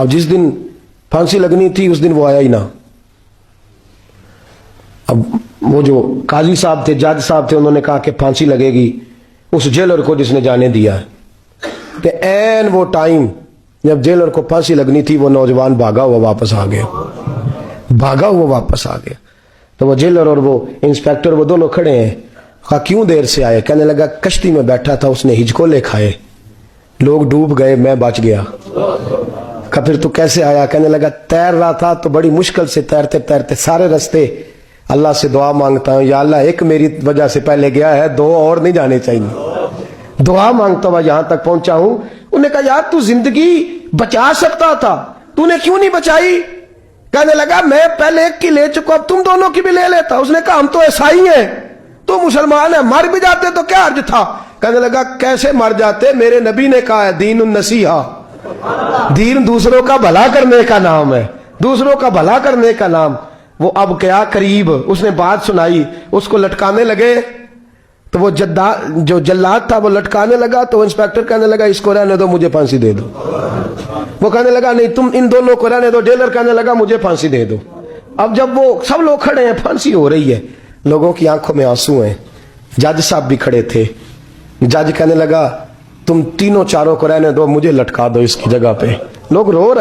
अब जिस दिन फांसी लगनी थी उस दिन वो आया ही ना। अब वो जो काजी साहब थे, जज साहब थे, उन्होंने कहा कि फांसी लगेगी उस जेलर को जिसने जाने दिया है। कि ऐन वो टाइम जब जेलर को फांसी लगनी थी, वो नौजवान भागा हुआ वापस आ गया, भागा हुआ वापस आ गया। तो वो जेलर और वो इंस्पेक्टर वो दोनों खड़े हैं। कहा क्यों देर से आए? कहने लगा कश्ती में बैठा था, उसने हिचकोले खाए, लोग डूब गए, मैं बच गया। कहा फिर तू कैसे आया? कहने लगा तैर रहा था तो बड़ी मुश्किल से तैरते तैरते सारे रास्ते अल्लाह से दुआ मांगता हूं, या अल्लाह एक मेरी वजह से पहले गया है, दो और नहीं जाने चाहिए, दुआ मांगता हुआ यहां तक पहुंचा हूं। उन्होंने कहा यार तू जिंदगी बचा सकता था, तूने क्यों नहीं बचाई? कहने लगा मैं पहले एक की ले चुका, अब तुम दोनों की भी ले लेता। उसने कहा हम तो ईसाई हैं, तू मुसलमान है, मर भी जाते तो क्या अर्ज था? कहने लगा कैसे मर जाते? मेरे नबी ने कहा है दीन नसीहा, दीन दूसरों का भला करने का नाम है, दूसरों का भला करने का नाम। वो अब क्या करीब उसने बात सुनाई, उसको लटकाने लगे। तो वो जो जल्लाद था वो लटकाने लगा, तो इंस्पेक्टर कहने लगा इसको रहने दो, मुझे फांसी दे दो। वो कहने लगा नहीं तुम इन दोनों को रहने दो। जेलर कहने लगा मुझे फांसी दे दो। अब जब वो सब लोग खड़े हैं, फांसी हो रही है, लोगों की आंखों में आंसू हैं, जज साहब भी खड़े थे। जज कहने लगा तुम तीनों चारों को रहने दो, मुझे लटका दो इसकी जगह पे। लोग रो रहे